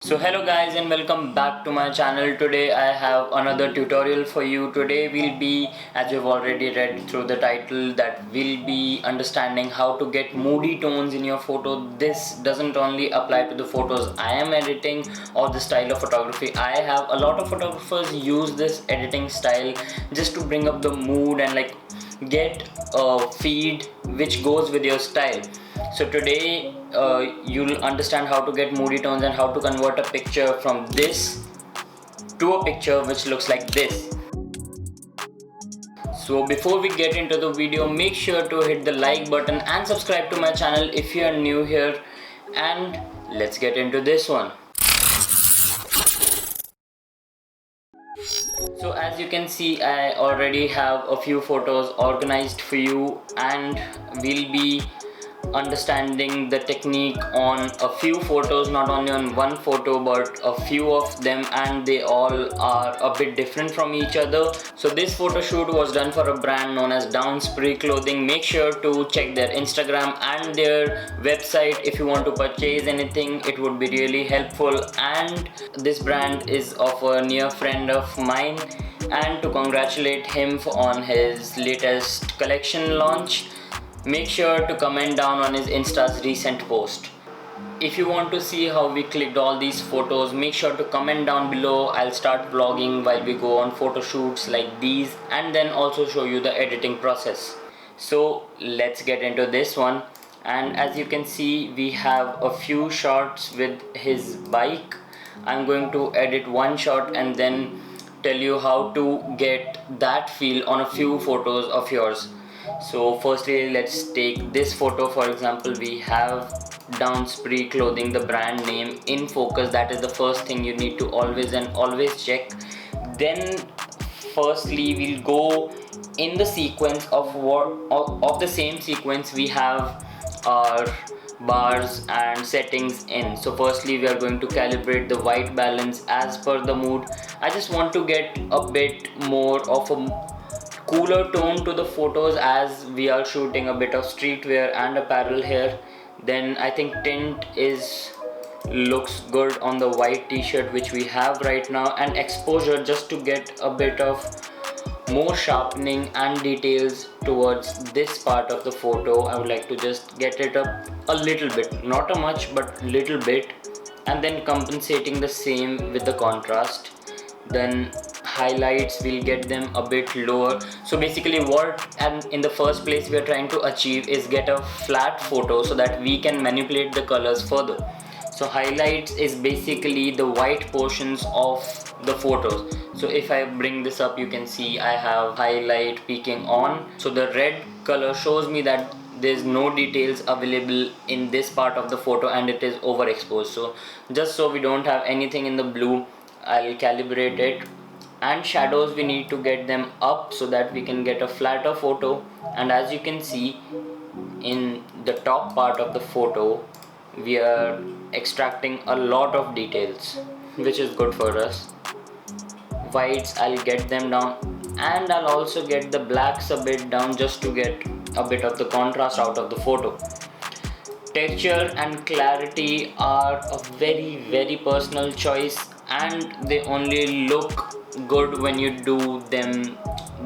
So hello guys and welcome back to my channel. Today I have another tutorial for you. Today we'll be, as you've already read through the title, that we'll be understanding how to get moody tones in your photo. This doesn't only apply to the photos I am editing or the style of photography I have. A lot of photographers use this editing style just to bring up the mood and get a feed which goes with your style. So today you'll understand how to get moody tones and how to convert a picture from this to a picture which looks like this. So before we get into the video, make sure to hit the like button and subscribe to my channel if you are new here, and let's get into this one. So as you can see, I already have a few photos organized for you, and we'll be understanding the technique on a few photos, not only on one photo but a few of them, and they all are a bit different from each other. So this photo shoot was done for a brand known as Downspree Clothing. Make sure to check their Instagram and their website if you want to purchase anything. It would be really helpful, and this brand is of a near friend of mine, and to congratulate him on his latest collection launch, make sure to comment down on his Insta's recent post. If you want to see how we clicked all these photos, make sure to comment down below. I'll start vlogging while we go on photo shoots like these, and then also show you the editing process. So let's get into this one. And as you can see, we have a few shots with his bike. I'm going to edit one shot and then tell you how to get that feel on a few photos of yours. So firstly, let's take this photo. For example, we have Downspree Clothing, the brand name, in focus. That is the first thing you need to always check. Then firstly, we'll go in the sequence of the same sequence we have our bars and settings in. So firstly, we are going to calibrate the white balance as per the mood. I just want to get a bit more of a cooler tone to the photos, as we are shooting a bit of streetwear and apparel here. Then I think tint is looks good on the white t-shirt which we have right now, and exposure just to get a bit of more sharpening and details towards this part of the photo. I would like to just get it up a little bit, not a much but little bit, and then compensating the same with the contrast. Then highlights, we'll get them a bit lower. So basically what, and in the first place, we are trying to achieve is get a flat photo so that we can manipulate the colors further. So highlights is basically the white portions of the photos. So if I bring this up, you can see I have highlight peeking on. So the red color shows me that there's no details available in this part of the photo and it is overexposed. So just so we don't have anything in the blue, I'll calibrate it. And shadows, we need to get them up so that we can get a flatter photo. And as you can see, in the top part of the photo, we are extracting a lot of details, which is good for us. Whites, I'll get them down, and I'll also get the blacks a bit down just to get a bit of the contrast out of the photo. Texture and clarity are a very personal choice, and they only look good when you do them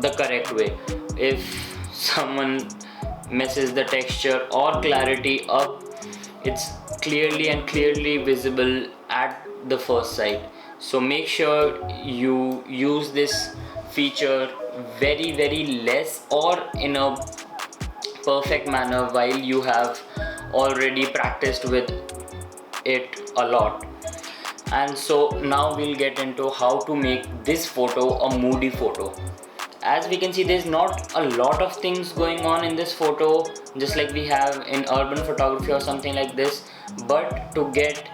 the correct way. If someone messes the texture or clarity up, it's clearly visible at the first sight. So make sure you use this feature very less or in a perfect manner while you have already practiced with it a lot. And so now we'll get into how to make this photo a moody photo. As we can see, there's not a lot of things going on in this photo, just like we have in urban photography or something like this. But to get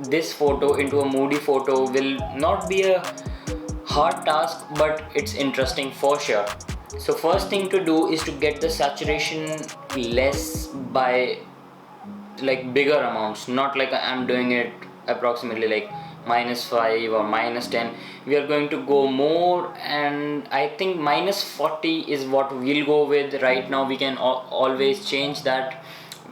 this photo into a moody photo will not be a hard task, but it's interesting for sure. So first thing to do is to get the saturation less by bigger amounts, not like I'm doing it approximately like -5 or -10. We are going to go more, and I think -40 is what we'll go with right now. We can always change that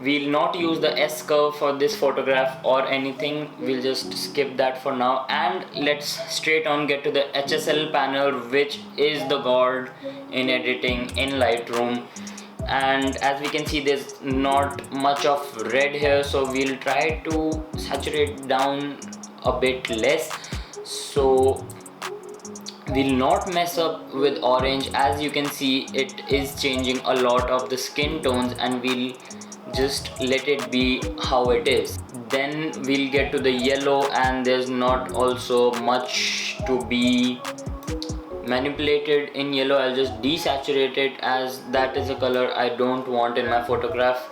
We'll not use the S curve for this photograph or anything, we'll just skip that for now, and let's straight on get to the HSL panel, which is the god in editing in Lightroom. And as we can see, there's not much of red here, so we'll try to saturate down a bit less, so will not mess up with orange. As you can see, it is changing a lot of the skin tones, and we'll just let it be how it is. Then we'll get to the yellow, and there's not also much to be manipulated in yellow. I'll just desaturate it, as that is a color I don't want in my photograph.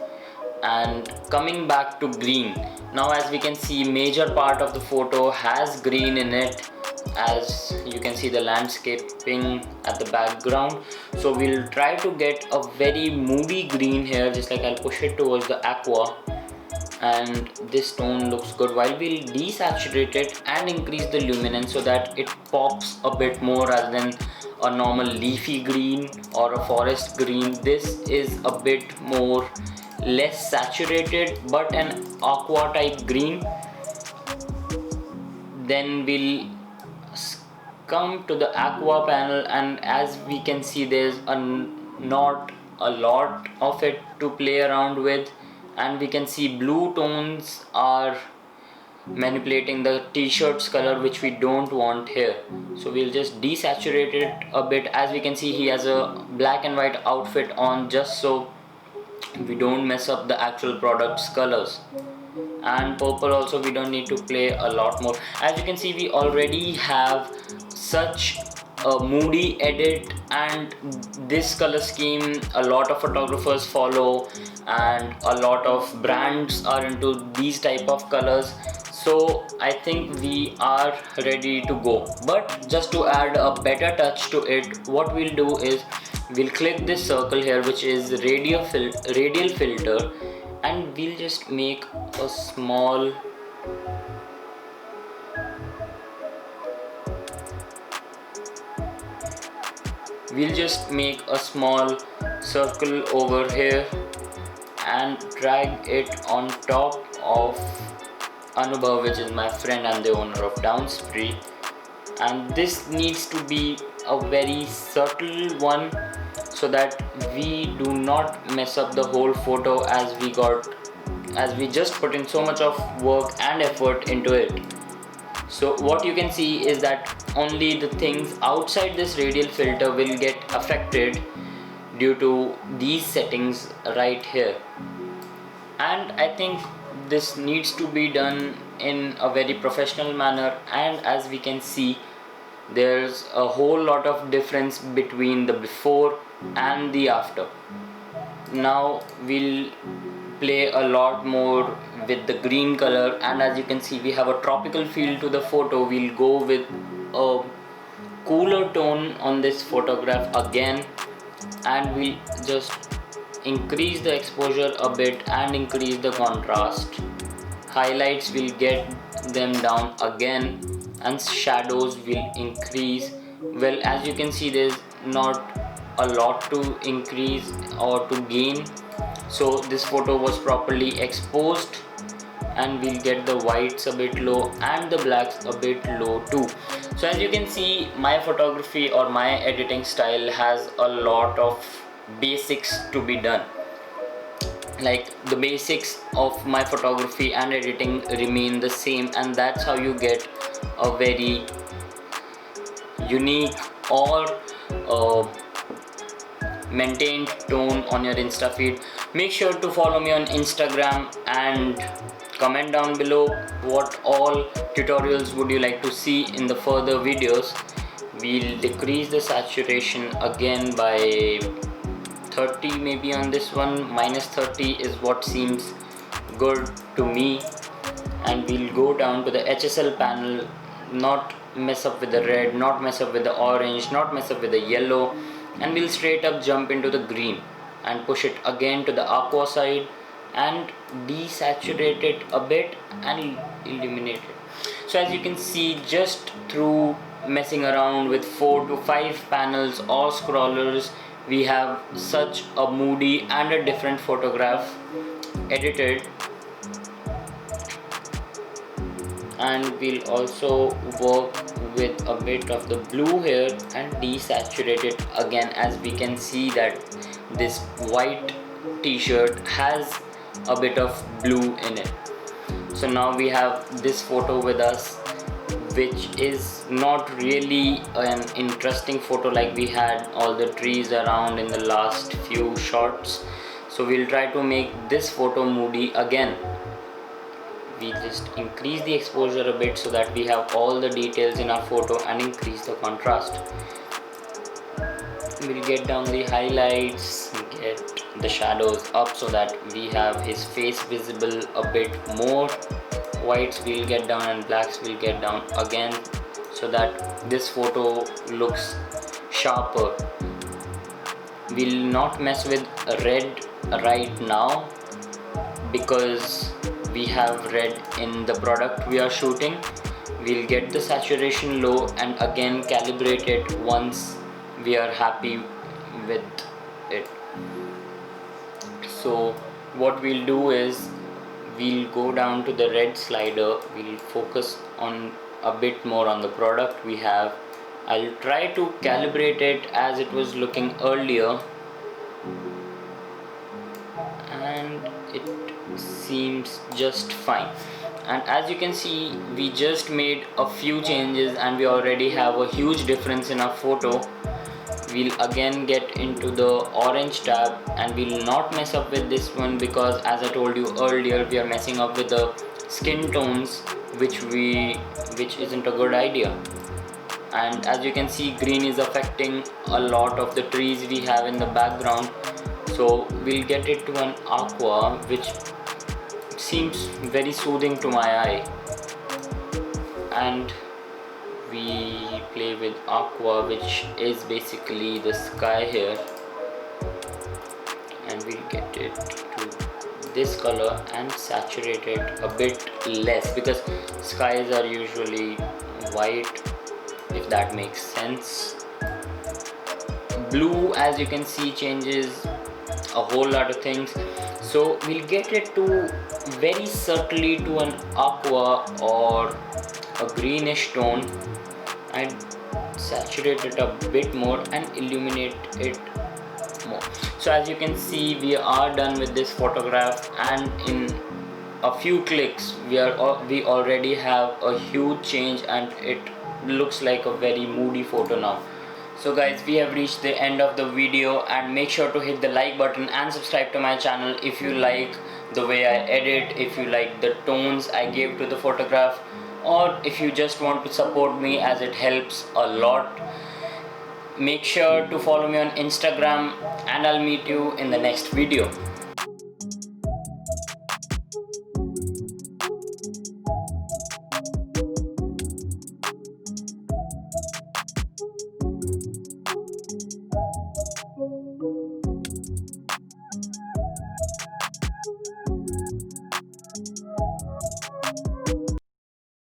And coming back to green, now as we can see, major part of the photo has green in it, as you can see the landscaping at the background. So we'll try to get a very moody green here, just like I'll push it towards the aqua, and this tone looks good. While we'll desaturate it and increase the luminance so that it pops a bit more rather than a normal leafy green or a forest green. This is a bit more less saturated but an aqua type green. Then we'll come to the aqua panel, and as we can see, there's not a lot of it to play around with, and we can see blue tones are manipulating the t-shirt's color, which we don't want here. So we'll just desaturate it a bit. As we can see, he has a black and white outfit on, just so we don't mess up the actual product's colors. And purple also, we don't need to play a lot more. As you can see, we already have such a moody edit, and this color scheme a lot of photographers follow, and a lot of brands are into these type of colors. So I think we are ready to go. But just to add a better touch to it, what we'll do is we'll click this circle here, which is radial filter, and we'll just make a small circle over here and drag it on top of Anubhav, which is my friend and the owner of Downspree. And this needs to be a very subtle one, so that we do not mess up the whole photo, as we just put in so much of work and effort into it. So what you can see is that only the things outside this radial filter will get affected due to these settings right here. And I think this needs to be done in a very professional manner, and as we can see, there's a whole lot of difference between the before and the after. Now we'll play a lot more with the green color, and as you can see, we have a tropical feel to the photo. We'll go with a cooler tone on this photograph again, and we'll just increase the exposure a bit and increase the contrast. Highlights, will get them down again, and shadows will increase. Well, as you can see, there's not a lot to increase or to gain, so this photo was properly exposed, and we'll get the whites a bit low and the blacks a bit low too. So as you can see, my photography or my editing style has a lot of basics to be done. Like, the basics of my photography and editing remain the same, and that's how you get a very unique or maintained tone on your Insta feed. Make sure to follow me on Instagram and comment down below what all tutorials would you like to see in the further videos. We'll decrease the saturation again by 30 maybe on this one. Minus 30 is what seems good to me. And we'll go down to the HSL panel, not mess up with the red, not mess up with the orange, not mess up with the yellow, and we'll straight up jump into the green and push it again to the aqua side and desaturate it a bit and illuminate it. So as you can see, just through messing around with 4 to 5 panels or scrollers, we have such a moody and a different photograph. edited, and we'll also work with a bit of the blue here and desaturate it again, as we can see that this white t-shirt has a bit of blue in it. So now we have this photo with us, which is not really an interesting photo like we had all the trees around in the last few shots. So we'll try to make this photo moody again. We just increase the exposure a bit so that we have all the details in our photo and increase the contrast. We'll get down the highlights, get the shadows up so that we have his face visible a bit more. Whites we'll get down and blacks we'll get down again so that this photo looks sharper. We'll not mess with red right now because we have red in the product we are shooting. We'll get the saturation low and again calibrate it once we are happy with it. So what we'll do is we'll go down to the red slider, we'll focus on a bit more on the product we have. I'll try to calibrate it as it was looking earlier, and it seems just fine. And as you can see, we just made a few changes and we already have a huge difference in our photo. We'll again get into the orange tab and we'll not mess up with this one because, as I told you earlier, we are messing up with the skin tones, which isn't a good idea. And as you can see, green is affecting a lot of the trees we have in the background, so we'll get it to an aqua, which seems very soothing to my eye. And we play with aqua, which is basically the sky here, and we'll get it to this color and saturate it a bit less because skies are usually white, if that makes sense. Blue, as you can see, changes a whole lot of things, so we'll get it to very subtly to an aqua or a greenish tone and saturate it a bit more and illuminate it more. So as you can see, we are done with this photograph, and in a few clicks we already have a huge change and it looks like a very moody photo now. So guys, we have reached the end of the video, and make sure to hit the like button and subscribe to my channel if you like the way I edit, if you like the tones I gave to the photograph, or if you just want to support me, as it helps a lot. Make sure to follow me on Instagram, and I'll meet you in the next video.